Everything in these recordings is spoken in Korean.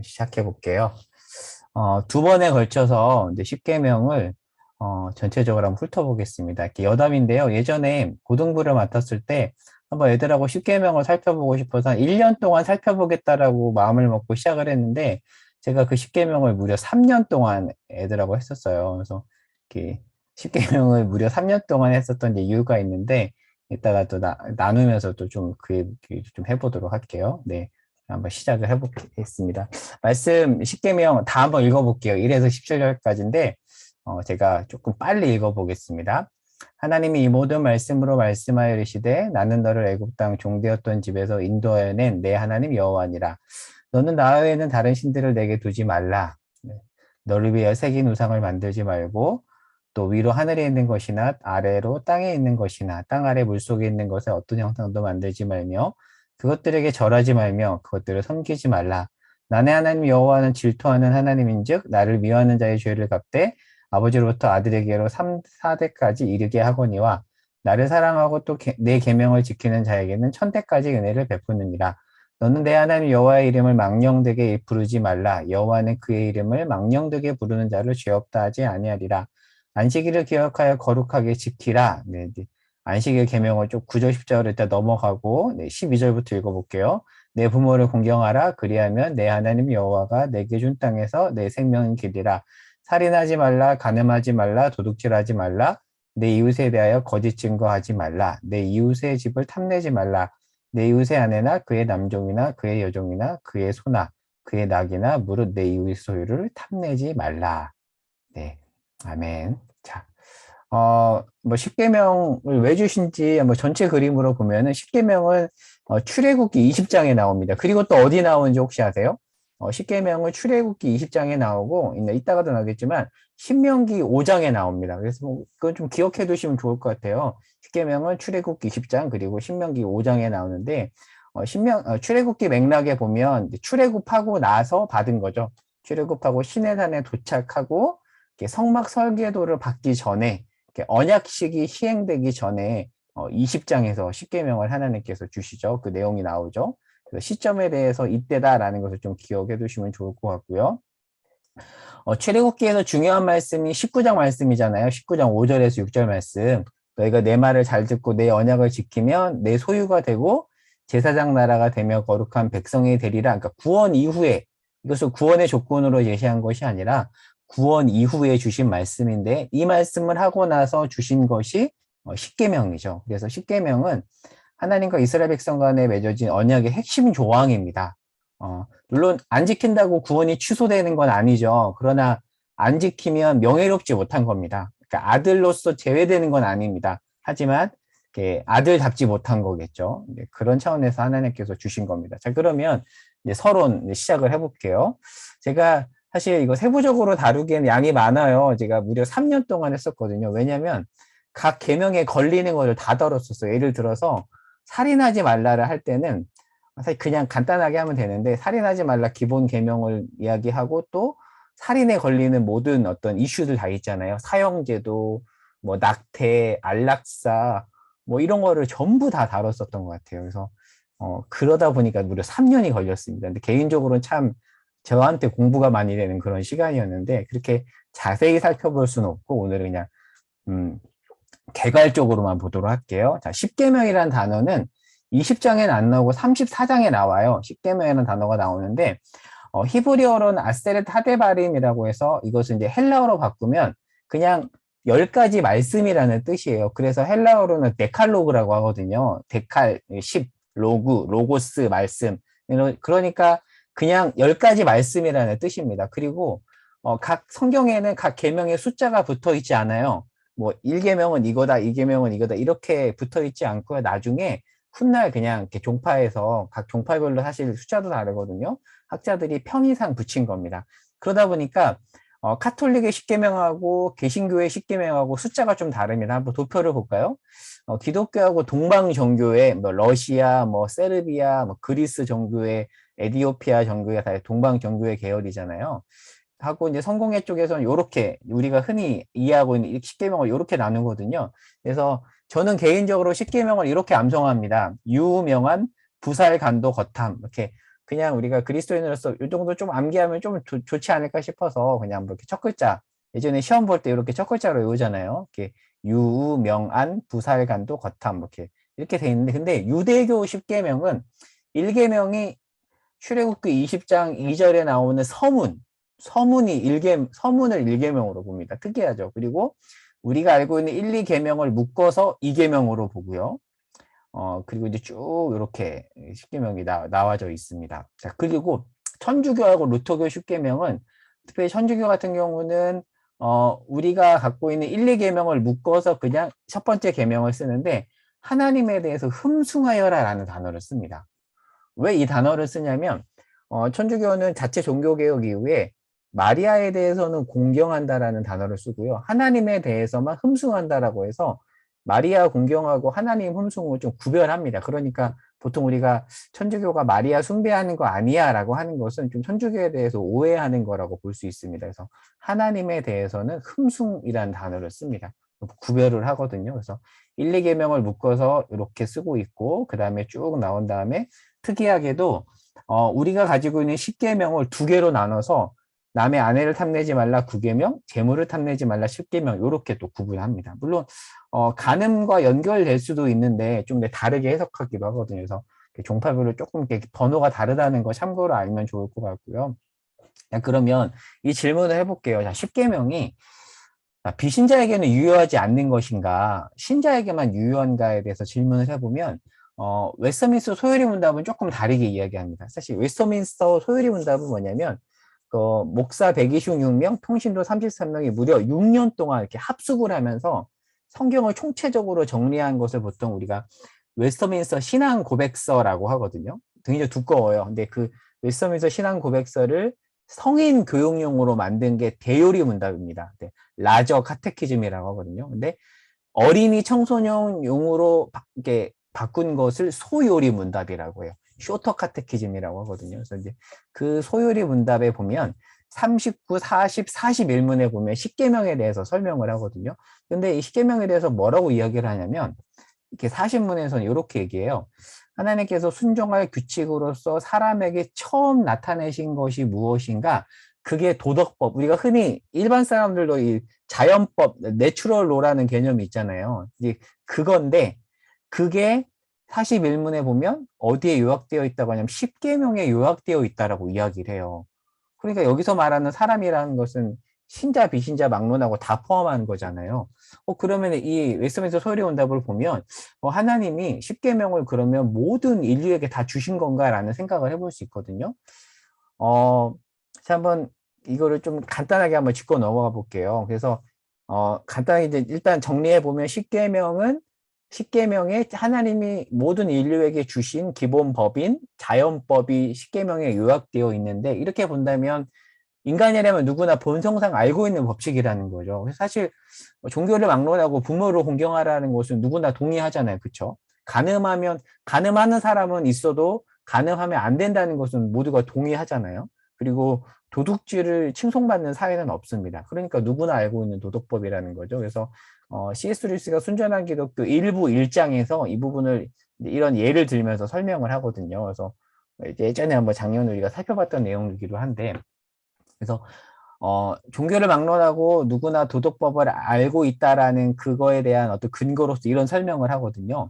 시작해 볼게요. 두 번에 걸쳐서 이제 10계명을 전체적으로 한번 훑어보겠습니다. 이렇게 여담인데요. 예전에 고등부를 맡았을 때 한번 애들하고 10계명을 살펴보고 싶어서 한 1년 동안 살펴보겠다라고 마음을 먹고 시작을 했는데 제가 그 10계명을 무려 3년 동안 애들하고 했었어요. 그래서 이렇게 10계명을 무려 3년 동안 했었던 이유가 있는데 이따가 또 나누면서 또 좀 그 얘기 좀 해보도록 할게요. 네. 한번 시작을 해보겠습니다. 말씀 10계명 다 한번 읽어볼게요. 1에서 17절까지인데 제가 조금 빨리 읽어보겠습니다. 하나님이 이 모든 말씀으로 말씀하여 이르시되 나는 너를 애굽 땅 종되었던 집에서 인도하여 낸 내 하나님 여호와니라. 너는 나 외에는 다른 신들을 내게 두지 말라. 네. 너를 위하여 새긴 우상을 만들지 말고 또 위로 하늘에 있는 것이나 아래로 땅에 있는 것이나 땅 아래 물속에 있는 것에 어떤 형상도 만들지 말며 그것들에게 절하지 말며 그것들을 섬기지 말라. 나의 하나님 여호와는 질투하는 하나님인즉 나를 미워하는 자의 죄를 갚되 아버지로부터 아들에게로 3, 4대까지 이르게 하거니와 나를 사랑하고 또 내 계명을 지키는 자에게는 1000대까지 은혜를 베푸느니라. 너는 내 하나님 여호와의 이름을 망령되게 부르지 말라. 여호와는 그의 이름을 망령되게 부르는 자를 죄 없다 하지 아니하리라. 안식일을 기억하여 거룩하게 지키라. 네, 네. 안식일 계명을 좀 9절 10절을 일단 넘어가고 네, 12절부터 읽어볼게요. 내 부모를 공경하라. 그리하면 내 하나님 여호와가 내게 준 땅에서 내 생명을 기리라. 살인하지 말라. 간음하지 말라. 도둑질하지 말라. 내 이웃에 대하여 거짓 증거하지 말라. 내 이웃의 집을 탐내지 말라. 내 이웃의 아내나 그의 남종이나 그의 여종이나 그의 소나 그의 낙이나 무릇 내 이웃의 소유를 탐내지 말라. 네, 아멘. 자, 뭐 십계명을 왜 주신지 뭐 전체 그림으로 보면은 십계명은 출애굽기 20장에 나옵니다. 그리고 또 어디 나오는지 혹시 아세요? 십계명은 출애굽기 20장에 나오고 이따가도 나오겠지만 신명기 5장에 나옵니다. 그래서 뭐 그건 좀 기억해 두시면 좋을 것 같아요. 십계명은 출애굽기 20장 그리고 신명기 5장에 나오는데 출애굽기 맥락에 보면 출애굽하고 나서 받은 거죠. 출애굽하고 시내산에 도착하고 성막 설계도를 받기 전에 언약식이 시행되기 전에 20장에서 십계명을 하나님께서 주시죠. 그 내용이 나오죠. 그래서 시점에 대해서 이때다라는 것을 좀 기억해 두시면 좋을 것 같고요. 출애굽기에서 중요한 말씀이 19장 말씀이잖아요. 19장 5절에서 6절 말씀. 너희가 내 말을 잘 듣고 내 언약을 지키면 내 소유가 되고 제사장 나라가 되며 거룩한 백성이 되리라. 그러니까 구원 이후에 이것을 구원의 조건으로 제시한 것이 아니라 구원 이후에 주신 말씀인데 이 말씀을 하고 나서 주신 것이 십계명이죠. 그래서 십계명은 하나님과 이스라엘 백성 간에 맺어진 언약의 핵심 조항입니다. 물론 안 지킨다고 구원이 취소되는 건 아니죠. 그러나 안 지키면 명예롭지 못한 겁니다. 그러니까 아들로서 제외되는 건 아닙니다. 하지만 아들답지 못한 거겠죠. 그런 차원에서 하나님께서 주신 겁니다. 자, 그러면 이제 서론 시작을 해볼게요. 제가 사실 이거 세부적으로 다루기에는 양이 많아요. 제가 무려 3년 동안 했었거든요. 왜냐하면 각 계명에 걸리는 것을 다 다뤘었어요. 예를 들어서 살인하지 말라를 할 때는 사실 그냥 간단하게 하면 되는데 살인하지 말라 기본 계명을 이야기하고 또 살인에 걸리는 모든 어떤 이슈들 다 있잖아요. 사형제도, 뭐 낙태, 안락사, 뭐 이런 거를 전부 다 다뤘었던 것 같아요. 그래서 그러다 보니까 무려 3년이 걸렸습니다. 근데 개인적으로는 참 저한테 공부가 많이 되는 그런 시간이었는데 그렇게 자세히 살펴볼 수는 없고 오늘은 그냥 개괄적으로만 보도록 할게요. 자, 십계명이라는 단어는 20장에는 안 나오고 34장에 나와요. 십계명이라는 단어가 나오는데 히브리어로는 아세렛 하데바림이라고 해서 이것은 이제 헬라어로 바꾸면 그냥 10가지 말씀이라는 뜻이에요. 그래서 헬라어로는 데칼로그라고 하거든요. 데칼, 10, 로그, 로고스, 말씀. 그러니까 그냥 10가지 말씀이라는 뜻입니다. 그리고 각 성경에는 각 계명에 숫자가 붙어 있지 않아요. 뭐 1계명은 이거다, 2계명은 이거다 이렇게 붙어 있지 않고요. 나중에 훗날 그냥 이렇게 종파에서 각 종파별로 사실 숫자도 다르거든요. 학자들이 편의상 붙인 겁니다. 그러다 보니까 카톨릭의 십계명하고 개신교의 십계명하고 숫자가 좀 다릅니다. 한번 도표를 볼까요? 기독교하고 동방 종교의 뭐 러시아, 뭐 세르비아, 뭐 그리스 종교의 에디오피아 종교가 다 동방 종교의 계열이잖아요. 하고 이제 성공회 쪽에서는 이렇게 우리가 흔히 이해하고 있는 십계명을 이렇게 나누거든요. 그래서 저는 개인적으로 십계명을 이렇게 암송합니다. 유명한 부살간도 거탐 이렇게 그냥 우리가 그리스도인으로서 이 정도 좀 암기하면 좀 좋지 않을까 싶어서 그냥 뭐 이렇게 첫 글자, 예전에 시험 볼 때 이렇게 첫 글자로 외우잖아요. 이렇게 유, 명, 안, 부살간도, 거탐 이렇게 돼 있는데, 근데 유대교 10계명은 1계명이 출애굽기 20장 2절에 나오는 서문을 1계명으로 봅니다. 특이하죠. 그리고 우리가 알고 있는 1, 2계명을 묶어서 2계명으로 보고요. 그리고 이제 쭉 이렇게 10계명이 나와져 있습니다. 자, 그리고 천주교하고 루터교 10계명은 특별히 천주교 같은 경우는 우리가 갖고 있는 1, 2계명을 묶어서 그냥 첫 번째 계명을 쓰는데 하나님에 대해서 흠숭하여라라는 단어를 씁니다. 왜 이 단어를 쓰냐면 천주교는 자체 종교개혁 이후에 마리아에 대해서는 공경한다라는 단어를 쓰고요. 하나님에 대해서만 흠숭한다라고 해서 마리아 공경하고 하나님 흠숭을 좀 구별합니다. 그러니까 보통 우리가 천주교가 마리아 숭배하는 거 아니야 라고 하는 것은 좀 천주교에 대해서 오해하는 거라고 볼 수 있습니다. 그래서 하나님에 대해서는 흠숭이라는 단어를 씁니다. 구별을 하거든요. 그래서 1, 2계명을 묶어서 이렇게 쓰고 있고 그 다음에 쭉 나온 다음에 특이하게도 우리가 가지고 있는 10계명을 두 개로 나눠서 남의 아내를 탐내지 말라 9계명, 재물을 탐내지 말라 10계명 이렇게 또 구분합니다. 물론 간음과 연결될 수도 있는데 좀 다르게 해석하기도 하거든요. 그래서 종파별로 조금 이렇게 번호가 다르다는 거 참고로 알면 좋을 것 같고요. 그러면 이 질문을 해볼게요. 자, 10계명이 비신자에게는 유효하지 않는 것인가, 신자에게만 유효한가에 대해서 질문을 해보면 웨스터민스터 소요리 문답은 조금 다르게 이야기합니다. 사실 웨스터민스터 소요리 문답은 뭐냐면 목사 126명, 평신도 33명이 무려 6년 동안 이렇게 합숙을 하면서 성경을 총체적으로 정리한 것을 보통 우리가 웨스터민스터 신앙 고백서라고 하거든요. 굉장히 두꺼워요. 근데 그 웨스터민스터 신앙 고백서를 성인 교육용으로 만든 게 대요리 문답입니다. 네, 라저 카테키즘이라고 하거든요. 근데 어린이 청소년용으로 이렇게 바꾼 것을 소요리 문답이라고 해요. 쇼터 카테키즘이라고 하거든요. 그래서 이제 그 소요리 문답에 보면 39, 40, 41문에 보면 10계명에 대해서 설명을 하거든요. 근데 이 10계명에 대해서 뭐라고 이야기를 하냐면 이렇게 40문에서는 이렇게 얘기해요. 하나님께서 순종할 규칙으로서 사람에게 처음 나타내신 것이 무엇인가? 그게 도덕법. 우리가 흔히 일반 사람들도 이 자연법, 내추럴 로라는 개념이 있잖아요. 이제 그건데 그게 41문에 보면 어디에 요약되어 있다고 하냐면 10계명에 요약되어 있다라고 이야기를 해요. 그러니까 여기서 말하는 사람이라는 것은 신자, 비신자, 막론하고 다 포함하는 거잖아요. 그러면 이 웨스트민스터 소요리 문답을 보면 하나님이 10계명을 그러면 모든 인류에게 다 주신 건가라는 생각을 해볼 수 있거든요. 자, 한번 이거를 좀 간단하게 한번 짚고 넘어가 볼게요. 그래서 간단하게 이제 일단 정리해 보면 10계명에 하나님이 모든 인류에게 주신 기본 법인 자연법이 10계명에 요약되어 있는데 이렇게 본다면 인간이라면 누구나 본성상 알고 있는 법칙이라는 거죠. 사실 종교를 막론하고 부모를 공경하라는 것은 누구나 동의하잖아요. 그렇죠? 가늠하는 사람은 있어도 가늠하면 안 된다는 것은 모두가 동의하잖아요. 그리고 도둑질을 칭송받는 사회는 없습니다. 그러니까 누구나 알고 있는 도덕법이라는 거죠. 그래서 C.S. 루이스가 순전한 기독교 일부 1장에서 이 부분을 이런 예를 들면서 설명을 하거든요. 그래서 예전에 한번 작년에 우리가 살펴봤던 내용이기도 한데 그래서 종교를 막론하고 누구나 도덕법을 알고 있다라는 그거에 대한 어떤 근거로서 이런 설명을 하거든요.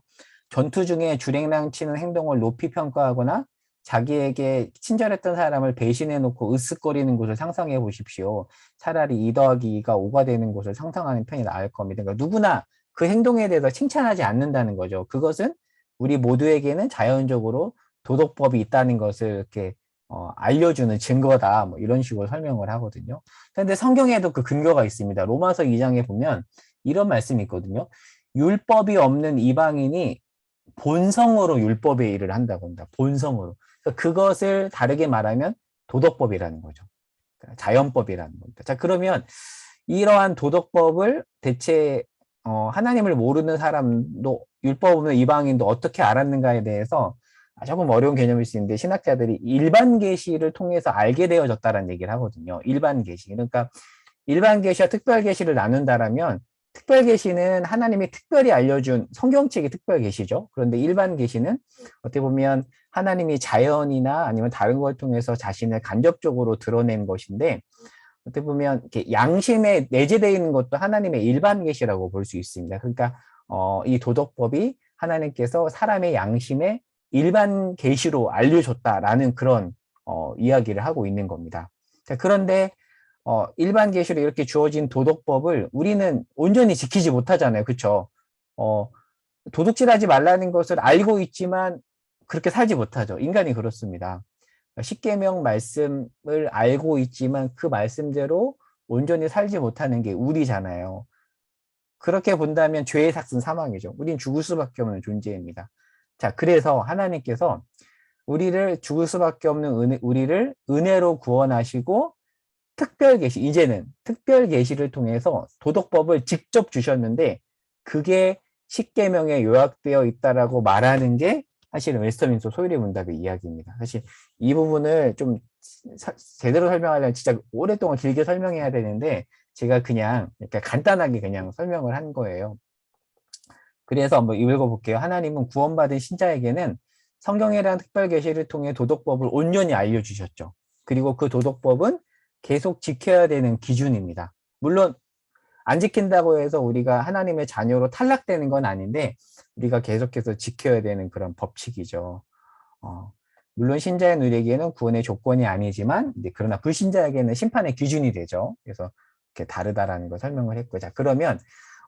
전투 중에 주랭랑 치는 행동을 높이 평가하거나 자기에게 친절했던 사람을 배신해놓고 으쓱거리는 것을 상상해 보십시오. 차라리 2 더하기 2가 5가 되는 것을 상상하는 편이 나을 겁니다. 그러니까 누구나 그 행동에 대해서 칭찬하지 않는다는 거죠. 그것은 우리 모두에게는 자연적으로 도덕법이 있다는 것을 이렇게 알려주는 증거다. 뭐 이런 식으로 설명을 하거든요. 그런데 성경에도 그 근거가 있습니다. 로마서 2장에 보면 이런 말씀이 있거든요. 율법이 없는 이방인이 본성으로 율법의 일을 한다고 합니다. 본성으로. 그것을 다르게 말하면 도덕법이라는 거죠. 자연법이라는 겁니다. 자, 그러면 이러한 도덕법을 대체 하나님을 모르는 사람도 율법 없는 이방인도 어떻게 알았는가에 대해서 조금 어려운 개념일 수 있는데 신학자들이 일반 계시를 통해서 알게 되어졌다는 얘기를 하거든요. 일반 계시. 그러니까 일반 계시와 특별 계시를 나눈다라면 특별 계시는 하나님이 특별히 알려준 성경책이 특별 계시죠. 그런데 일반 계시는 어떻게 보면 하나님이 자연이나 아니면 다른 걸 통해서 자신을 간접적으로 드러낸 것인데, 어떻게 보면 이렇게 양심에 내재되어 있는 것도 하나님의 일반 계시라고 볼 수 있습니다. 그러니까 이 도덕법이 하나님께서 사람의 양심에 일반 계시로 알려줬다라는 그런 이야기를 하고 있는 겁니다. 자, 그런데 일반 계시로 이렇게 주어진 도덕법을 우리는 온전히 지키지 못하잖아요. 그렇죠? 도둑질하지 말라는 것을 알고 있지만 그렇게 살지 못하죠. 인간이 그렇습니다. 십계명 말씀을 알고 있지만 그 말씀대로 온전히 살지 못하는 게 우리잖아요. 그렇게 본다면 죄의 삭은 사망이죠. 우린 죽을 수밖에 없는 존재입니다. 자, 그래서 하나님께서 우리를 죽을 수밖에 없는 우리를 은혜로 구원하시고 특별 계시, 이제는 특별 계시를 통해서 도덕법을 직접 주셨는데 그게 십계명에 요약되어 있다라고 말하는 게 사실은 웨스터민스터 소유리 문답의 이야기입니다. 사실 이 부분을 좀 제대로 설명하려면 진짜 오랫동안 길게 설명해야 되는데 제가 그냥 이렇게 간단하게 그냥 설명을 한 거예요. 그래서 한번 읽어볼게요. 하나님은 구원받은 신자에게는 성경이라는 특별 계시를 통해 도덕법을 온전히 알려주셨죠. 그리고 그 도덕법은 계속 지켜야 되는 기준입니다. 물론 안 지킨다고 해서 우리가 하나님의 자녀로 탈락되는 건 아닌데 우리가 계속해서 지켜야 되는 그런 법칙이죠. 물론 신자의 누리기에는 구원의 조건이 아니지만 그러나 불신자에게는 심판의 기준이 되죠. 그래서 이렇게 다르다라는 걸 설명을 했고, 자 그러면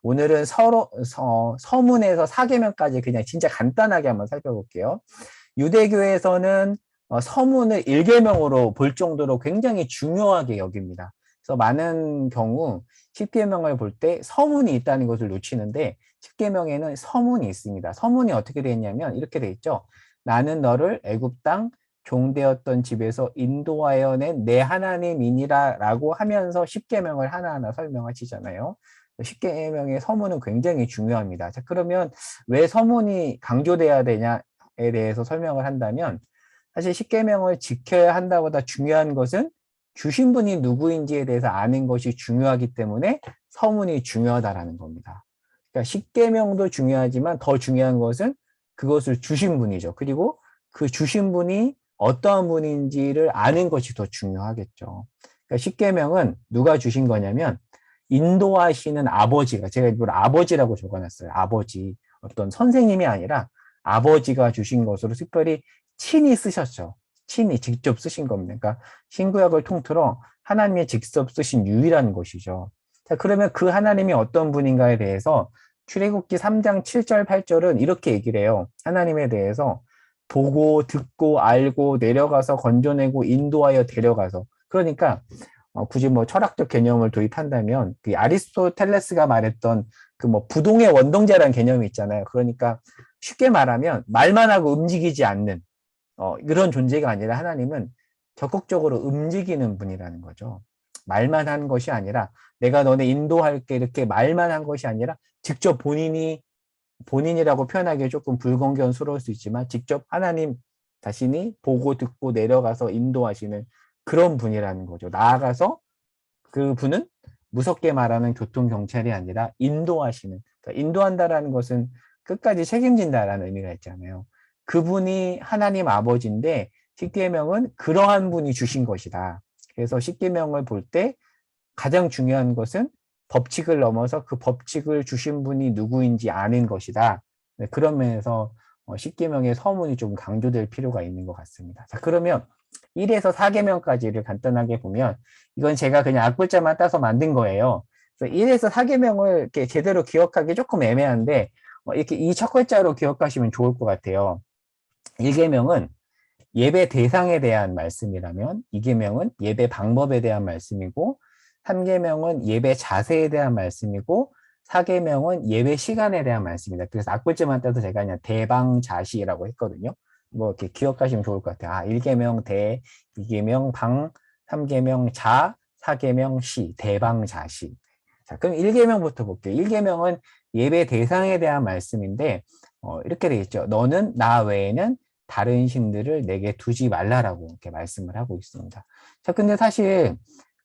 오늘은 서문에서 사계명까지 그냥 진짜 간단하게 한번 살펴볼게요. 유대교에서는 서문을 일계명으로 볼 정도로 굉장히 중요하게 여깁니다. 그래서 많은 경우 십계명을 볼 때 서문이 있다는 것을 놓치는데 십계명에는 서문이 있습니다. 서문이 어떻게 되어 있냐면 이렇게 되어 있죠. 나는 너를 애굽 땅 종되었던 집에서 인도하여 낸 내 하나님이니라 라고 하면서 십계명을 하나하나 설명하시잖아요. 십계명의 서문은 굉장히 중요합니다. 자, 그러면 왜 서문이 강조돼야 되냐에 대해서 설명을 한다면 사실 십계명을 지켜야 한다보다 중요한 것은 주신 분이 누구인지에 대해서 아는 것이 중요하기 때문에 서문이 중요하다라는 겁니다. 그러니까 십계명도 중요하지만 더 중요한 것은 그것을 주신 분이죠. 그리고 그 주신 분이 어떠한 분인지를 아는 것이 더 중요하겠죠. 그러니까 십계명은 누가 주신 거냐면 인도하시는 아버지가, 제가 일부러 아버지라고 적어놨어요. 아버지. 어떤 선생님이 아니라 아버지가 주신 것으로 특별히 친히 쓰셨죠. 친히 직접 쓰신 겁니다. 그러니까 신구약을 통틀어 하나님이 직접 쓰신 유일한 것이죠. 자, 그러면 그 하나님이 어떤 분인가에 대해서 출애굽기 3장 7절 8절은 이렇게 얘기를 해요. 하나님에 대해서 보고 듣고 알고 내려가서 건져내고 인도하여 데려가서. 그러니까 굳이 뭐 철학적 개념을 도입한다면 그 아리스토텔레스가 말했던 그 뭐 부동의 원동제라는 개념이 있잖아요. 그러니까 쉽게 말하면 말만 하고 움직이지 않는 그런 존재가 아니라 하나님은 적극적으로 움직이는 분이라는 거죠. 말만 한 것이 아니라 내가 너네 인도할게 이렇게 말만 한 것이 아니라 직접 본인이라고 표현하기에 조금 불공견스러울 수 있지만 직접 하나님 자신이 보고 듣고 내려가서 인도하시는 그런 분이라는 거죠. 나아가서 그 분은 무섭게 말하는 교통경찰이 아니라 인도하시는, 그러니까 인도한다라는 것은 끝까지 책임진다라는 의미가 있잖아요. 그분이 하나님 아버지인데 십계명은 그러한 분이 주신 것이다. 그래서 십계명을 볼 때 가장 중요한 것은 법칙을 넘어서 그 법칙을 주신 분이 누구인지 아는 것이다. 네, 그런 면에서 십계명의 서문이 좀 강조될 필요가 있는 것 같습니다. 자, 그러면 1에서 4계명까지를 간단하게 보면 이건 제가 그냥 앞글자만 따서 만든 거예요. 그래서 1에서 4계명을 이렇게 제대로 기억하기 조금 애매한데 이렇게 이 첫 글자로 기억하시면 좋을 것 같아요. 1계명은 예배 대상에 대한 말씀이라면 2계명은 예배 방법에 대한 말씀이고 3계명은 예배 자세에 대한 말씀이고 4계명은 예배 시간에 대한 말씀입니다. 그래서 앞글자만 따서 제가 그냥 대방자시라고 했거든요. 뭐 이렇게 기억하시면 좋을 것 같아요. 1계명 대, 2계명 방, 3계명 자, 4계명 시, 대방자시. 자, 그럼 1계명부터 볼게요. 1계명은 예배 대상에 대한 말씀인데 이렇게 되어 있죠. 너는 나 외에는 다른 신들을 내게 두지 말라라고 이렇게 말씀을 하고 있습니다. 자, 근데 사실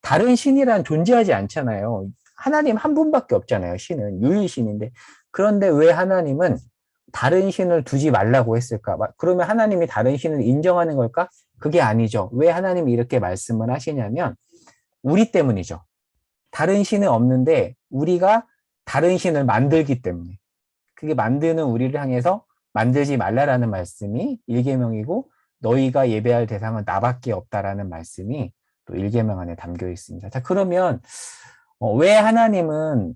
다른 신이란 존재하지 않잖아요. 하나님 한 분밖에 없잖아요. 신은 유일신인데. 그런데 왜 하나님은 다른 신을 두지 말라고 했을까? 그러면 하나님이 다른 신을 인정하는 걸까? 그게 아니죠. 왜 하나님이 이렇게 말씀을 하시냐면 우리 때문이죠. 다른 신은 없는데 우리가 다른 신을 만들기 때문에 그게 만드는 우리를 향해서 만들지 말라라는 말씀이 1계명이고 너희가 예배할 대상은 나밖에 없다라는 말씀이 또 1계명 안에 담겨 있습니다. 자, 그러면 왜 하나님은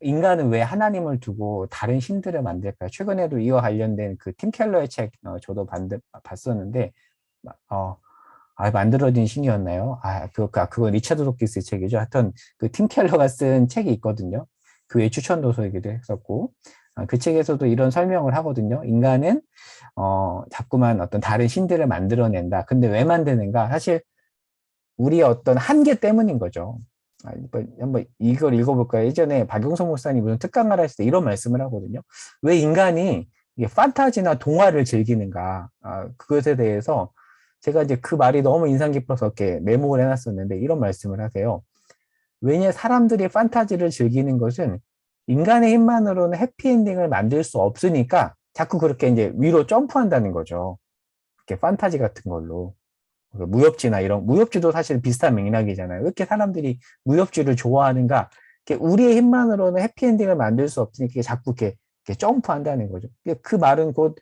인간은 왜 하나님을 두고 다른 신들을 만들까요? 최근에도 이와 관련된 그 팀 켈러의 책 저도 봤었는데 만들어진 신이었나요? 그거 리차드 도키스 책이죠. 하여튼 그 팀 켈러가 쓴 책이 있거든요. 교회 추천 도서이기도 했었고 그 책에서도 이런 설명을 하거든요. 인간은 자꾸만 어떤 다른 신들을 만들어낸다. 근데 왜 만드는가? 사실 우리의 어떤 한계 때문인 거죠. 한번 이걸 읽어볼까요? 예전에 박용성 목사님 무슨 특강을 하실 때 이런 말씀을 하거든요. 왜 인간이 이게 판타지나 동화를 즐기는가? 그것에 대해서 제가 이제 그 말이 너무 인상 깊어서 이렇게 메모를 해놨었는데 이런 말씀을 하세요. 왜냐 사람들이 판타지를 즐기는 것은 인간의 힘만으로는 해피엔딩을 만들 수 없으니까 자꾸 그렇게 이제 위로 점프한다는 거죠. 이렇게 판타지 같은 걸로. 무협지나 무협지도 사실 비슷한 맥락이잖아요. 왜 이렇게 사람들이 무협지를 좋아하는가? 우리의 힘만으로는 해피엔딩을 만들 수 없으니까 자꾸 이렇게 점프한다는 거죠. 그 말은 곧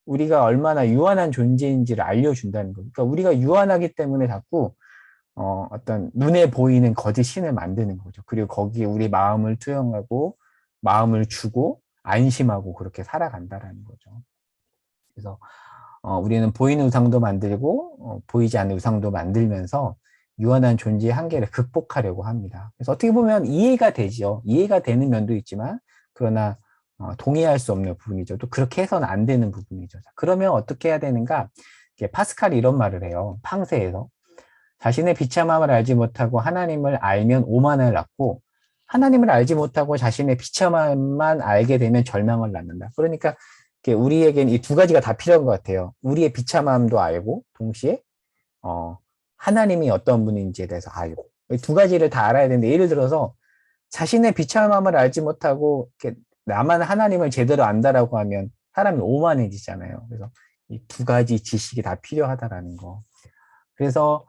우리가 얼마나 유한한 존재인지를 알려준다는 거죠. 그러니까 우리가 유한하기 때문에 자꾸 어떤 눈에 보이는 거짓 신을 만드는 거죠. 그리고 거기에 우리 마음을 투영하고 마음을 주고 안심하고 그렇게 살아간다라는 거죠. 그래서 우리는 보이는 우상도 만들고 보이지 않는 우상도 만들면서 유한한 존재의 한계를 극복하려고 합니다. 그래서 어떻게 보면 이해가 되죠. 이해가 되는 면도 있지만 그러나 동의할 수 없는 부분이죠. 또 그렇게 해서는 안 되는 부분이죠. 그러면 어떻게 해야 되는가? 파스칼이 이런 말을 해요. 팡세에서. 자신의 비참함을 알지 못하고 하나님을 알면 오만을 낳고 하나님을 알지 못하고 자신의 비참함만 알게 되면 절망을 낳는다. 그러니까 우리에겐 이 두 가지가 다 필요한 것 같아요. 우리의 비참함도 알고 동시에 하나님이 어떤 분인지에 대해서 알고 이 두 가지를 다 알아야 되는데 예를 들어서 자신의 비참함을 알지 못하고 나만 하나님을 제대로 안다라고 하면 사람이 오만해지잖아요. 그래서 이 두 가지 지식이 다 필요하다라는 거. 그래서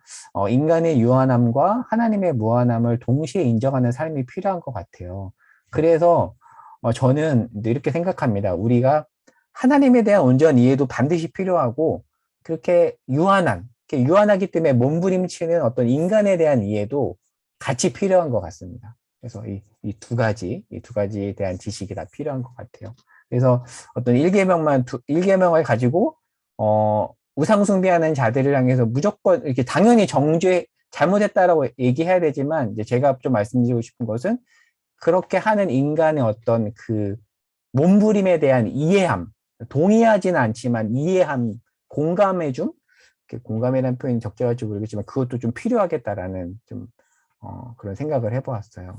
인간의 유한함과 하나님의 무한함을 동시에 인정하는 삶이 필요한 것 같아요. 그래서 저는 이렇게 생각합니다. 우리가 하나님에 대한 온전한 이해도 반드시 필요하고 그렇게 유한하기 때문에 몸부림치는 어떤 인간에 대한 이해도 같이 필요한 것 같습니다. 그래서 이 두 가지에 대한 지식이 다 필요한 것 같아요. 그래서 어떤 1계명을 가지고 우상 숭배하는 자들을 향해서 무조건 이렇게 당연히 잘못했다라고 얘기해야 되지만 이제 제가 좀 말씀드리고 싶은 것은 그렇게 하는 인간의 어떤 그 몸부림에 대한 이해함, 동의하지는 않지만 이해함, 공감해줌, 공감이라는 표현이 적절할지 모르겠지만 그것도 좀 필요하겠다라는 좀 그런 생각을 해보았어요.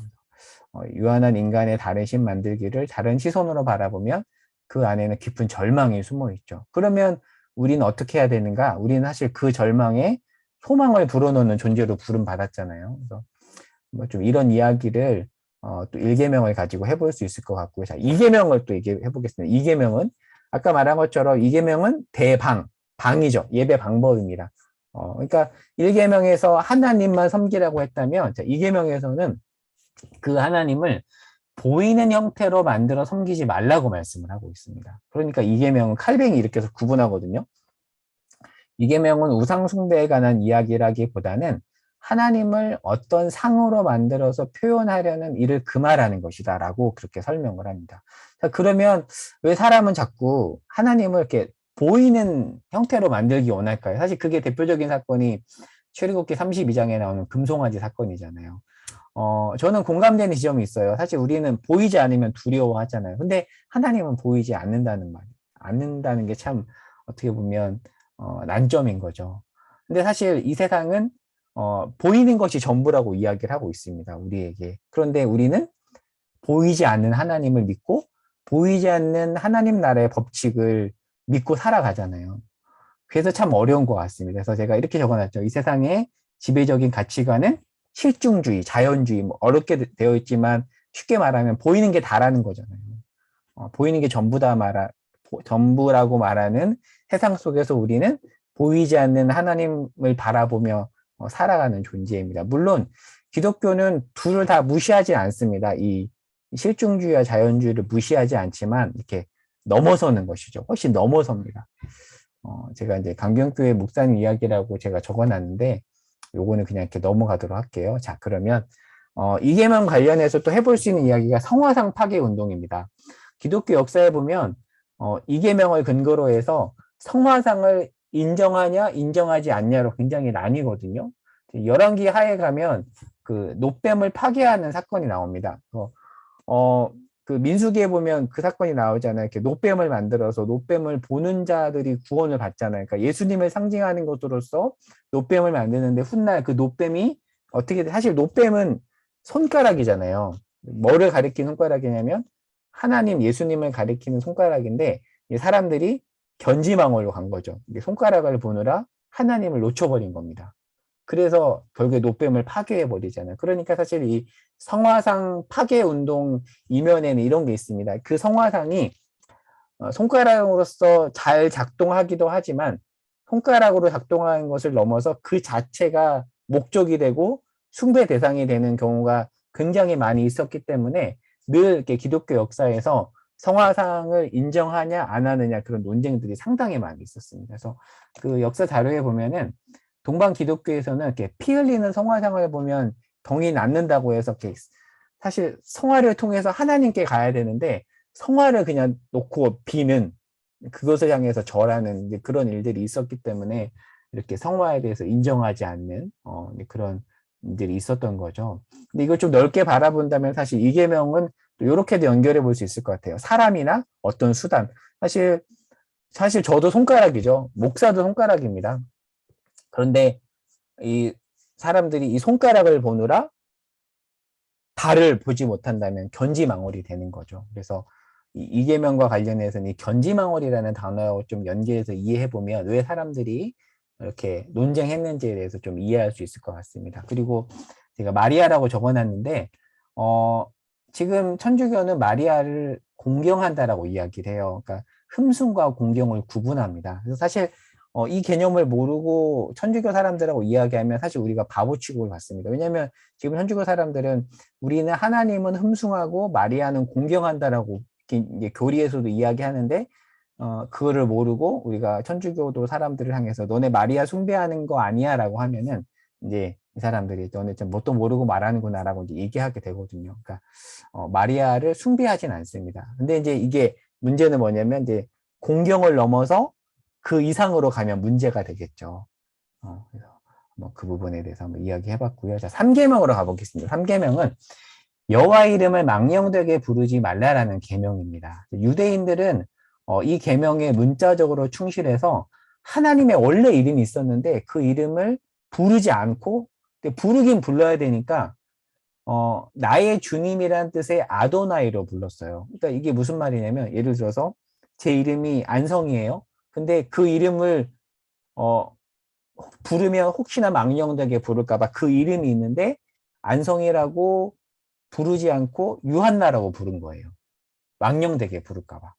유한한 인간의 다른 신 만들기를 다른 시선으로 바라보면 그 안에는 깊은 절망이 숨어 있죠. 그러면 우리는 어떻게 해야 되는가? 우리는 사실 그 절망에 소망을 불어넣는 존재로 부름받았잖아요. 그래서 뭐 좀 이런 이야기를 또 1계명을 가지고 해볼 수 있을 것 같고요. 자, 2계명을 또 해보겠습니다. 2계명은 아까 말한 것처럼 2계명은 방이죠. 예배 방법입니다. 그러니까 1계명에서 하나님만 섬기라고 했다면 자, 2계명에서는 그 하나님을 보이는 형태로 만들어 섬기지 말라고 말씀을 하고 있습니다. 그러니까 2계명은 칼뱅이 이렇게 해서 구분하거든요. 2계명은 우상 숭배에 관한 이야기라기보다는 하나님을 어떤 상으로 만들어서 표현하려는 일을 금하라는 것이다 라고 그렇게 설명을 합니다. 자, 그러면 왜 사람은 자꾸 하나님을 이렇게 보이는 형태로 만들기 원할까요? 사실 그게 대표적인 사건이 출애굽기 32장에 나오는 금송아지 사건이잖아요. 저는 공감되는 지점이 있어요. 사실 우리는 보이지 않으면 두려워하잖아요. 근데 하나님은 보이지 않는다는 게 참 어떻게 보면 난점인 거죠. 근데 사실 이 세상은 보이는 것이 전부라고 이야기를 하고 있습니다. 우리에게. 그런데 우리는 보이지 않는 하나님을 믿고 보이지 않는 하나님 나라의 법칙을 믿고 살아가잖아요. 그래서 참 어려운 것 같습니다. 그래서 제가 이렇게 적어놨죠. 이 세상의 지배적인 가치관은 실중주의, 자연주의, 뭐 어렵게 되어 있지만 쉽게 말하면 보이는 게 다라는 거잖아요. 보이는 게 전부다 전부라고 말하는 세상 속에서 우리는 보이지 않는 하나님을 바라보며 살아가는 존재입니다. 물론 기독교는 둘을 다 무시하지 않습니다. 이 실증주의와 자연주의를 무시하지 않지만 이렇게 넘어서는 것이죠. 훨씬 넘어섭니다. 제가 이제 강변교회 목사님 이야기라고 제가 적어놨는데 요거는 그냥 이렇게 넘어가도록 할게요. 자, 그러면 이계명 관련해서 또 해볼 수 있는 이야기가 성화상 파괴 운동입니다. 기독교 역사에 보면 이계명을 근거로 해서 성화상을 인정하냐 인정하지 않냐로 굉장히 나뉘거든요. 열왕기 하에 가면 그 노뱀을 파괴하는 사건이 나옵니다. 그 민수기에 보면 그 사건이 나오잖아요. 이렇게 노뱀을 만들어서 노뱀을 보는 자들이 구원을 받잖아요. 그러니까 예수님을 상징하는 것으로서 노뱀을 만드는데 훗날 그 노뱀이 어떻게 사실 노뱀은 손가락이잖아요. 뭐를 가리키는 손가락이냐면 하나님 예수님을 가리키는 손가락인데 사람들이 견지망으로 간 거죠. 손가락을 보느라 하나님을 놓쳐버린 겁니다. 그래서 결국에 노뱀을 파괴해버리잖아요. 그러니까 사실 이 성화상 파괴 운동 이면에는 이런 게 있습니다. 그 성화상이 손가락으로서 잘 작동하기도 하지만 손가락으로 작동하는 것을 넘어서 그 자체가 목적이 되고 숭배 대상이 되는 경우가 굉장히 많이 있었기 때문에 늘 이렇게 기독교 역사에서 성화상을 인정하냐 안 하느냐 그런 논쟁들이 상당히 많이 있었습니다. 그래서 그 역사 자료에 보면은 동방 기독교에서는 이렇게 피 흘리는 성화상을 보면 병이 낫는다고 해서 이렇게 사실 성화를 통해서 하나님께 가야 되는데 성화를 그냥 놓고 비는 그것을 향해서 절하는 그런 일들이 있었기 때문에 이렇게 성화에 대해서 인정하지 않는 그런 일들이 있었던 거죠. 근데 이걸 좀 넓게 바라본다면 사실 이계명은 이렇게도 연결해 볼 수 있을 것 같아요. 사람이나 어떤 수단. 사실 저도 손가락이죠. 목사도 손가락입니다. 그런데 이 사람들이 이 손가락을 보느라 달을 보지 못한다면 견지망월이 되는 거죠. 그래서 이계명과 관련해서는 이 견지망월이라는 단어와 좀 연계해서 이해해 보면 왜 사람들이 이렇게 논쟁했는지에 대해서 좀 이해할 수 있을 것 같습니다. 그리고 제가 마리아라고 적어놨는데 지금 천주교는 마리아를 공경한다라고 이야기를 해요. 그러니까 흠숭과 공경을 구분합니다. 그래서 사실 이 개념을 모르고 천주교 사람들하고 이야기하면 사실 우리가 바보 취급을 받습니다. 왜냐하면 지금 천주교 사람들은 우리는 하나님은 흠숭하고 마리아는 공경한다라고 이제 교리에서도 이야기하는데 그거를 모르고 우리가 천주교도 사람들을 향해서 너네 마리아 숭배하는 거 아니야라고 하면은 이제 이 사람들이 너네 좀 뭣도 모르고 말하는구나라고 이제 얘기하게 되거든요. 그러니까 마리아를 숭배하진 않습니다. 근데 이제 이게 문제는 뭐냐면 이제 공경을 넘어서 그 이상으로 가면 문제가 되겠죠. 그래서 그 부분에 대해서 한번 이야기해봤고요. 자, 3계명으로 가보겠습니다. 3계명은 여호와 이름을 망령되게 부르지 말라라는 계명입니다. 유대인들은 이 계명에 문자적으로 충실해서 하나님의 원래 이름이 있었는데 그 이름을 부르지 않고 부르긴 불러야 되니까 나의 주님이란 뜻의 아도나이로 불렀어요. 그러니까 이게 무슨 말이냐면 예를 들어서 제 이름이 안성이에요. 근데 그 이름을 부르면 혹시나 망령되게 부를까봐 그 이름이 있는데 안성이라고 부르지 않고 유한나라고 부른 거예요. 망령되게 부를까봐.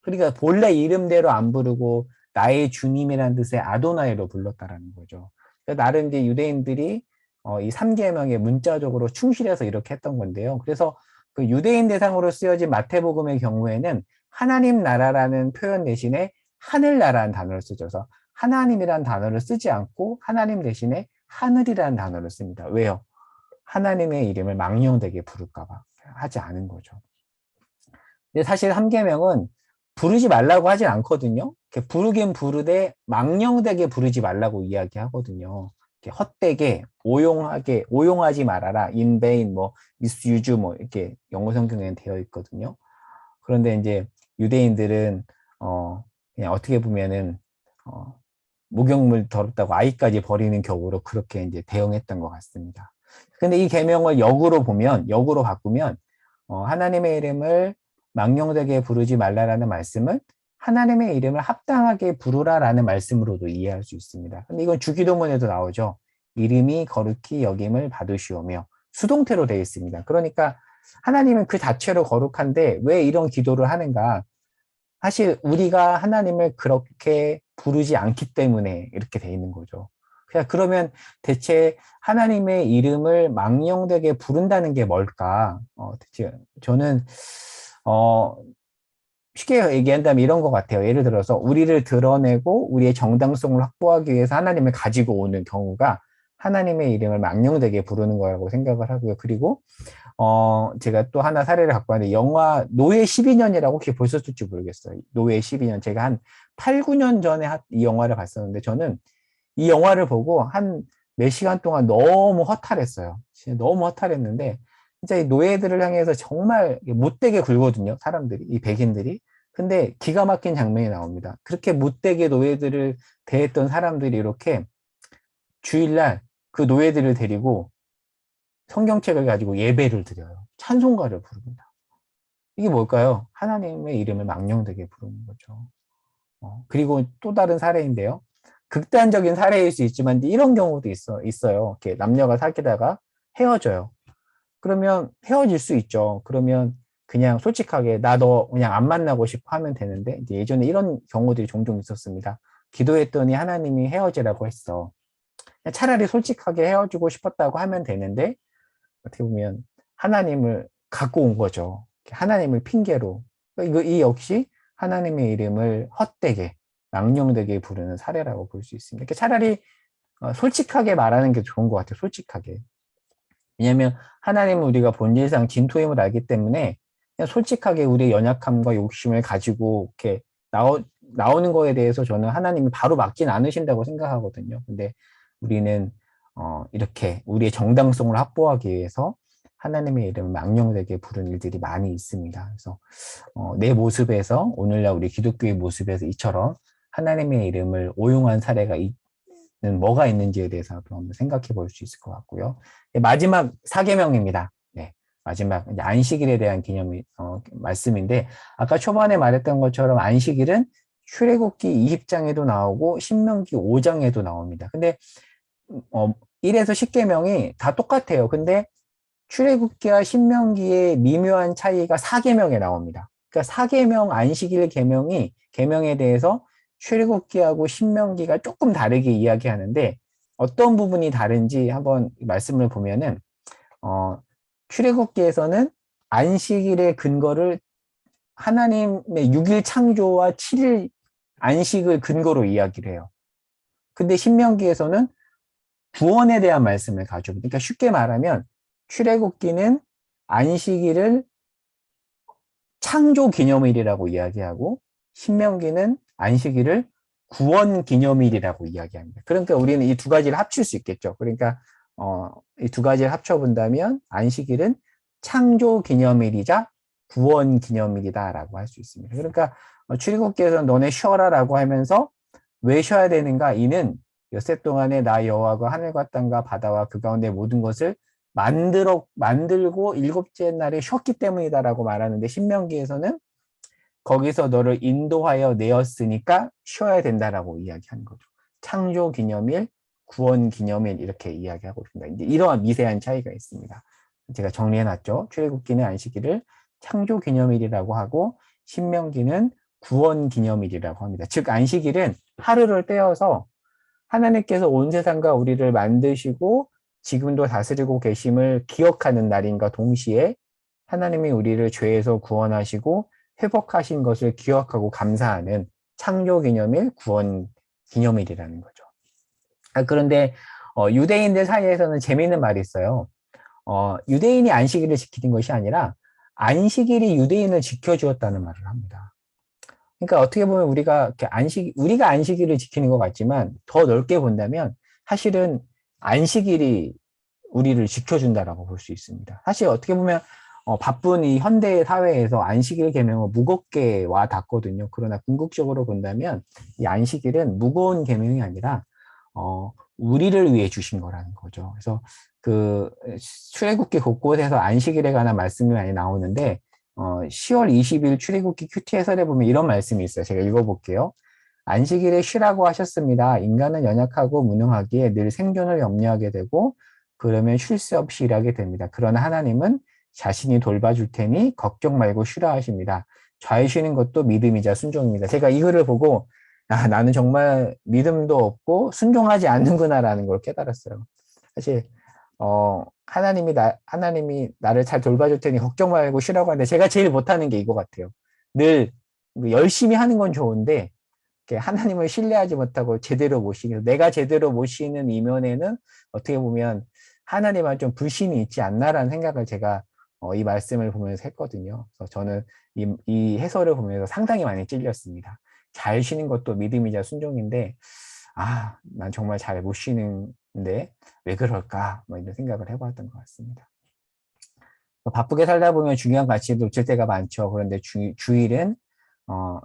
그러니까 본래 이름대로 안 부르고 나의 주님이라는 뜻의 아도나이로 불렀다라는 거죠. 그러니까 나름 이제 유대인들이 이 3계명에 문자적으로 충실해서 이렇게 했던 건데요. 그래서 그 유대인 대상으로 쓰여진 마태복음의 경우에는 하나님 나라라는 표현 대신에 하늘나라는 단어를 쓰죠. 그래서 하나님이라는 단어를 쓰지 않고 하나님 대신에 하늘이라는 단어를 씁니다. 왜요? 하나님의 이름을 망령되게 부를까 봐 하지 않은 거죠. 근데 사실 3계명은 부르지 말라고 하진 않거든요. 부르긴 부르되 망령되게 부르지 말라고 이야기하거든요. 헛되게 오용하게 오용하지 말아라. in vain 뭐 misuse 뭐 이렇게 영어 성경에는 되어 있거든요. 그런데 이제 유대인들은 그냥 어떻게 보면은 목욕물 더럽다고 아이까지 버리는 격으로 그렇게 이제 대응했던 것 같습니다. 근데 이 계명을 역으로 바꾸면 하나님의 이름을 망령되게 부르지 말라라는 말씀을 하나님의 이름을 합당하게 부르라라는 말씀으로도 이해할 수 있습니다. 근데 이건 주기도문에도 나오죠. 이름이 거룩히 여김을 받으시오며 수동태로 되어 있습니다. 그러니까 하나님은 그 자체로 거룩한데 왜 이런 기도를 하는가? 사실 우리가 하나님을 그렇게 부르지 않기 때문에 이렇게 돼 있는 거죠. 그냥 그러면 대체 하나님의 이름을 망령되게 부른다는 게 뭘까? 대체 저는 어, 쉽게 얘기한다면 이런 것 같아요. 예를 들어서 우리를 드러내고 우리의 정당성을 확보하기 위해서 하나님을 가지고 오는 경우가 하나님의 이름을 망령되게 부르는 거라고 생각을 하고요. 그리고 제가 또 하나 사례를 갖고 왔는데, 영화 노예 12년이라고 혹시 보셨을지 모르겠어요. 노예 12년. 제가 한 8, 9년 전에 이 영화를 봤었는데, 저는 이 영화를 보고 한 몇 시간 동안 너무 허탈했어요. 진짜 너무 허탈했는데, 진짜 이 노예들을 향해서 정말 못되게 굴거든요. 사람들이, 이 백인들이. 근데 기가 막힌 장면이 나옵니다. 그렇게 못되게 노예들을 대했던 사람들이 이렇게 주일날 그 노예들을 데리고 성경책을 가지고 예배를 드려요. 찬송가를 부릅니다. 이게 뭘까요? 하나님의 이름을 망령되게 부르는 거죠. 그리고 또 다른 사례인데요. 극단적인 사례일 수 있지만 이런 경우도 있어요. 이렇게 남녀가 사귀다가 헤어져요. 그러면 헤어질 수 있죠. 그러면 그냥 솔직하게 나 너 그냥 안 만나고 싶어 하면 되는데, 이제 예전에 이런 경우들이 종종 있었습니다. 기도했더니 하나님이 헤어지라고 했어. 차라리 솔직하게 헤어지고 싶었다고 하면 되는데, 어떻게 보면 하나님을 갖고 온 거죠. 하나님을 핑계로. 이 역시 하나님의 이름을 헛되게, 망령되게 부르는 사례라고 볼 수 있습니다. 차라리 솔직하게 말하는 게 좋은 것 같아요. 솔직하게. 왜냐하면 하나님은 우리가 본질상 진토임을 알기 때문에 그냥 솔직하게 우리의 연약함과 욕심을 가지고 이렇게 나오는 거에 대해서 저는 하나님이 바로 막진 않으신다고 생각하거든요. 근데 우리는 이렇게 우리의 정당성을 확보하기 위해서 하나님의 이름을 망령되게 부르는 일들이 많이 있습니다. 그래서 내 모습에서, 오늘날 우리 기독교의 모습에서 이처럼 하나님의 이름을 오용한 사례가 뭐가 있는지에 대해서 한번 생각해 볼 수 있을 것 같고요. 마지막 사계명입니다. 네, 마지막 안식일에 대한 기념이 말씀인데, 아까 초반에 말했던 것처럼 안식일은 출애굽기 20장에도 나오고 신명기 5장에도 나옵니다. 근데 1에서 10계명이 다 똑같아요. 근데 출애굽기와 신명기의 미묘한 차이가 사계명에 나옵니다. 그러니까 사계명 안식일 계명에 대해서 출애굽기하고 신명기가 조금 다르게 이야기하는데, 어떤 부분이 다른지 한번 말씀을 보면은 출애굽기에서는 안식일의 근거를 하나님의 6일 창조와 7일 안식을 근거로 이야기를 해요. 근데 신명기에서는 구원에 대한 말씀을 가지고, 그러니까 쉽게 말하면 출애굽기는 안식일을 창조 기념일이라고 이야기하고, 신명기는 안식일을 구원 기념일이라고 이야기합니다. 그러니까 우리는 이 두 가지를 합칠 수 있겠죠. 그러니까 이 두 가지를 합쳐본다면 안식일은 창조 기념일이자 구원 기념일이다라고 할 수 있습니다. 그러니까 출애굽기에서 너네 쉬어라라고 하면서 왜 쉬어야 되는가? 이는 엿새 동안에 나 여호와가 하늘과 땅과 바다와 그 가운데 모든 것을 만들고 일곱째 날에 쉬었기 때문이다라고 말하는데, 신명기에서는 거기서 너를 인도하여 내었으니까 쉬어야 된다라고 이야기하는 거죠. 창조 기념일, 구원 기념일 이렇게 이야기하고 있습니다. 이제 이러한 미세한 차이가 있습니다. 제가 정리해놨죠. 출애굽기는 안식일을 창조 기념일이라고 하고, 신명기는 구원 기념일이라고 합니다. 즉 안식일은 하루를 떼어서 하나님께서 온 세상과 우리를 만드시고 지금도 다스리고 계심을 기억하는 날인가 동시에 하나님이 우리를 죄에서 구원하시고 회복하신 것을 기억하고 감사하는 창조기념일, 구원기념일이라는 거죠. 그런데 유대인들 사이에서는 재미있는 말이 있어요. 유대인이 안식일을 지키는 것이 아니라 안식일이 유대인을 지켜주었다는 말을 합니다. 그러니까 어떻게 보면 우리가 안식일을 지키는 것 같지만, 더 넓게 본다면 사실은 안식일이 우리를 지켜준다라고 볼 수 있습니다. 사실 어떻게 보면 바쁜 이 현대 사회에서 안식일 계명은 무겁게 와 닿거든요. 그러나 궁극적으로 본다면 이 안식일은 무거운 계명이 아니라 우리를 위해 주신 거라는 거죠. 그래서 그 출애굽기 곳곳에서 안식일에 관한 말씀이 많이 나오는데, 10월 20일 출애굽기 큐티 해설에 보면 이런 말씀이 있어요. 제가 읽어볼게요. 안식일에 쉬라고 하셨습니다. 인간은 연약하고 무능하기에 늘 생존을 염려하게 되고 그러면 쉴 새 없이 일하게 됩니다. 그러나 하나님은 자신이 돌봐줄 테니 걱정 말고 쉬라 하십니다. 잘 쉬는 것도 믿음이자 순종입니다. 제가 이 글을 보고 아, 나는 정말 믿음도 없고 순종하지 않는구나라는 걸 깨달았어요. 사실 하나님이 나를 잘 돌봐줄 테니 걱정 말고 쉬라고 하는데 제가 제일 못하는 게 이거 같아요. 늘 열심히 하는 건 좋은데 하나님을 신뢰하지 못하고 제대로 못 쉬는, 내가 제대로 못 쉬는 이면에는 어떻게 보면 하나님한 좀 불신이 있지 않나라는 생각을 제가 이 말씀을 보면서 했거든요. 그래서 저는 이 해설을 보면서 상당히 많이 찔렸습니다. 잘 쉬는 것도 믿음이자 순종인데, 아, 난 정말 잘 못 쉬는데 왜 그럴까? 뭐 이런 생각을 해봤던 것 같습니다. 바쁘게 살다 보면 중요한 가치를 놓칠 때가 많죠. 그런데 주일은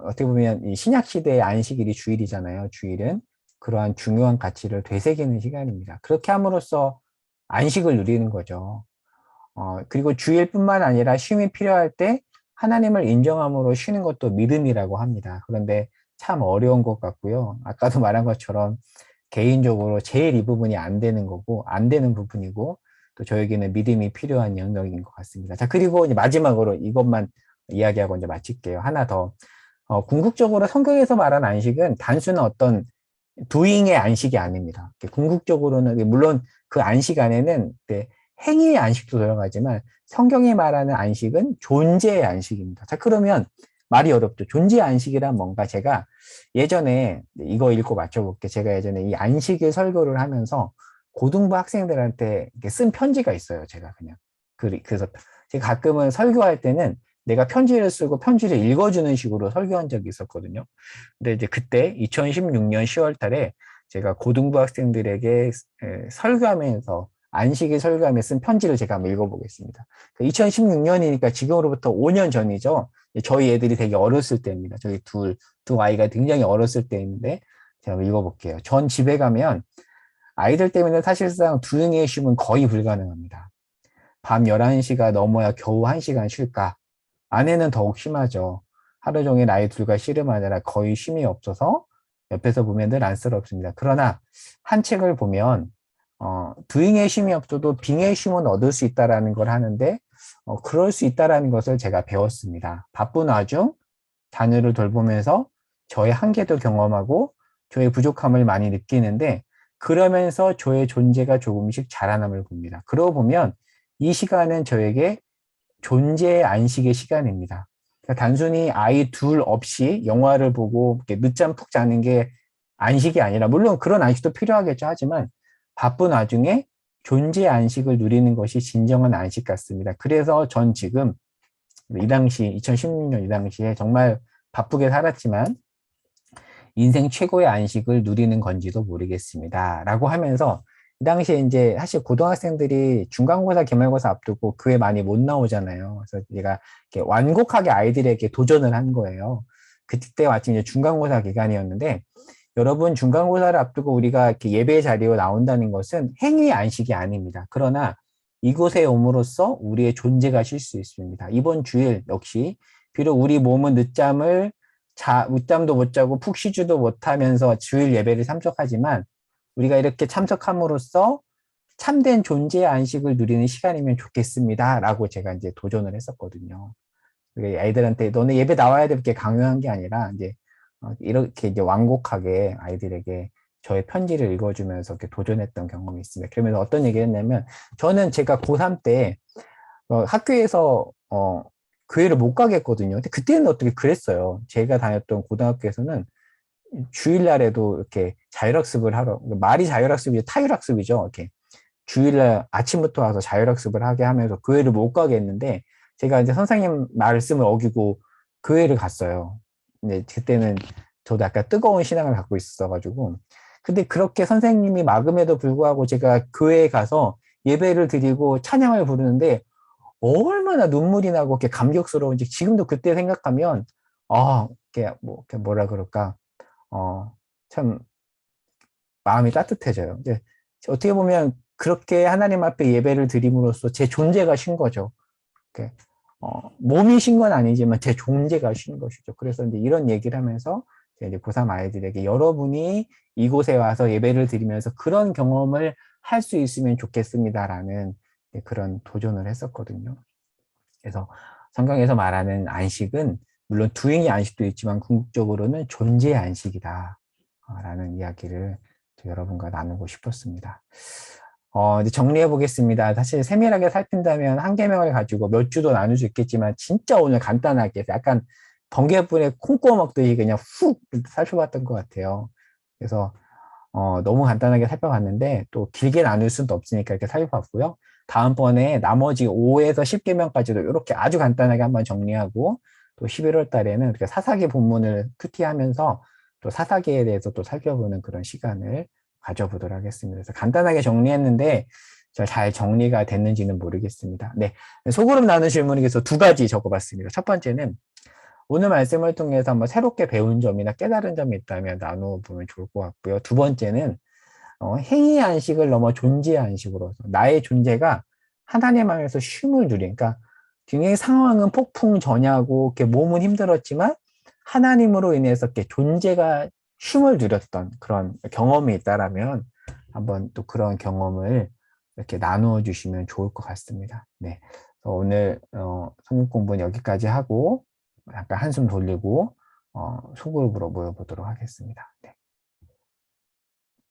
어떻게 보면 이 신약 시대의 안식일이 주일이잖아요. 주일은 그러한 중요한 가치를 되새기는 시간입니다. 그렇게 함으로써 안식을 누리는 거죠. 그리고 주일뿐만 아니라 쉼이 필요할 때 하나님을 인정함으로 쉬는 것도 믿음이라고 합니다. 그런데 참 어려운 것 같고요. 아까도 말한 것처럼 개인적으로 제일 이 부분이 안 되는 거고, 안 되는 부분이고, 또 저에게는 믿음이 필요한 영역인 것 같습니다. 자, 그리고 이제 마지막으로 이것만 이야기하고 이제 마칠게요. 하나 더. 궁극적으로 성경에서 말한 안식은 단순한 어떤 doing의 안식이 아닙니다. 궁극적으로는, 물론 그 안식 안에는 행위의 안식도 들어가지만 성경이 말하는 안식은 존재의 안식입니다. 자, 그러면 말이 어렵죠. 존재의 안식이란 뭔가 제가 예전에 이거 읽고 맞춰볼게. 제가 예전에 이 안식일 설교를 하면서 고등부 학생들한테 쓴 편지가 있어요. 제가 그냥. 그래서 제가 가끔은 설교할 때는 내가 편지를 쓰고 편지를 읽어주는 식으로 설교한 적이 있었거든요. 근데 이제 그때 2016년 10월 달에 제가 고등부 학생들에게 설교하면서 안식일 설교하며 쓴 편지를 제가 한번 읽어보겠습니다. 2016년이니까 지금으로부터 5년 전이죠. 저희 애들이 되게 어렸을 때입니다. 저희 두 아이가 굉장히 어렸을 때인데 제가 한번 읽어볼게요. 전 집에 가면 아이들 때문에 사실상 두흥의 쉼은 거의 불가능합니다. 밤 11시가 넘어야 겨우 1시간 쉴까? 아내는 더욱 심하죠. 하루 종일 아이 둘과 씨름하느라 거의 쉼이 없어서 옆에서 보면 늘 안쓰럽습니다. 그러나 한 책을 보면 doing의 쉼이 없어도 being의 쉼은 얻을 수 있다라는 걸 하는데 그럴 수 있다라는 것을 제가 배웠습니다. 바쁜 와중 자녀를 돌보면서 저의 한계도 경험하고 저의 부족함을 많이 느끼는데 그러면서 저의 존재가 조금씩 자라남을 봅니다. 그러고 보면 이 시간은 저에게 존재의 안식의 시간입니다. 그러니까 단순히 아이 둘 없이 영화를 보고 늦잠 푹 자는 게 안식이 아니라, 물론 그런 안식도 필요하겠죠. 하지만 바쁜 와중에 존재의 안식을 누리는 것이 진정한 안식 같습니다. 그래서 전 지금 이 당시 2016년 이 당시에 정말 바쁘게 살았지만 인생 최고의 안식을 누리는 건지도 모르겠습니다. 라고 하면서 이 당시에 이제 사실 고등학생들이 중간고사, 기말고사 앞두고 교회 많이 못 나오잖아요. 그래서 제가 이렇게 완곡하게 아이들에게 도전을 한 거예요. 그때 마침 이제 중간고사 기간이었는데 여러분 중간고사를 앞두고 우리가 이렇게 예배 자리에 나온다는 것은 행위 안식이 아닙니다. 그러나 이곳에 옴으로써 우리의 존재가 쉴 수 있습니다. 이번 주일 역시 비록 우리 몸은 늦잠도 못 자고 푹 쉬지도 못하면서 주일 예배를 참석하지만 우리가 이렇게 참석함으로써 참된 존재의 안식을 누리는 시간이면 좋겠습니다. 라고 제가 이제 도전을 했었거든요. 아이들한테 너네 예배 나와야 돼 이렇게 강요한 게 아니라 이제 이렇게 이제 완곡하게 아이들에게 저의 편지를 읽어주면서 이렇게 도전했던 경험이 있습니다. 그러면서 어떤 얘기를 했냐면 저는 제가 고3 때 학교에서 교회를 못 가겠거든요. 근데 그때는 어떻게 그랬어요. 제가 다녔던 고등학교에서는 주일날에도 이렇게 자율학습을 하러, 말이 자율학습이죠. 타율학습이죠. 이렇게 주일날 아침부터 와서 자율학습을 하게 하면서 교회를 못 가게 했는데 제가 이제 선생님 말씀을 어기고 교회를 갔어요. 근데 그때는 저도 약간 뜨거운 신앙을 갖고 있었어가지고 근데 그렇게 선생님이 막음에도 불구하고 제가 교회에 가서 예배를 드리고 찬양을 부르는데 얼마나 눈물이 나고 이렇게 감격스러운지 지금도 그때 생각하면 이게 뭐라 그럴까 참 마음이 따뜻해져요. 이제 어떻게 보면 그렇게 하나님 앞에 예배를 드림으로써 제 존재가 신 거죠. 이렇게 몸이 신 건 아니지만 제 존재가 신 것이죠. 그래서 이제 이런 얘기를 하면서 이제 고3 아이들에게 여러분이 이곳에 와서 예배를 드리면서 그런 경험을 할 수 있으면 좋겠습니다라는 그런 도전을 했었거든요. 그래서 성경에서 말하는 안식은 물론 두행의 안식도 있지만 궁극적으로는 존재의 안식이다. 라는 이야기를 여러분과 나누고 싶었습니다. 이제 정리해 보겠습니다. 사실 세밀하게 살핀다면 한 계명을 가지고 몇 주도 나눌 수 있겠지만 진짜 오늘 간단하게 약간 번개불에 콩 구워 먹듯이 그냥 훅 살펴봤던 것 같아요. 그래서 너무 간단하게 살펴봤는데 또 길게 나눌 수는 없으니까 이렇게 살펴봤고요. 다음번에 나머지 5에서 10계명까지도 이렇게 아주 간단하게 한번 정리하고 또 11월 달에는 이렇게 사사기 본문을 큐티하면서 또 사사기에 대해서 또 살펴보는 그런 시간을 가져보도록 하겠습니다. 그래서 간단하게 정리했는데 잘 정리가 됐는지는 모르겠습니다. 네, 소그룹 나눈 질문에 대해서 두 가지 적어봤습니다. 첫 번째는 오늘 말씀을 통해서 한번 새롭게 배운 점이나 깨달은 점이 있다면 나누어 보면 좋을 것 같고요. 두 번째는 행위 안식을 넘어 존재 안식으로서 나의 존재가 하나님 안에서 쉼을 누린, 그러니까 굉장히 상황은 폭풍전야고 이렇게 몸은 힘들었지만 하나님으로 인해서 이렇게 존재가 쉼을 누렸던 그런 경험이 있다라면 한번 또 그런 경험을 이렇게 나누어 주시면 좋을 것 같습니다. 네, 오늘 성경 공부는 여기까지 하고 약간 한숨 돌리고 소그룹으로 모여보도록 하겠습니다.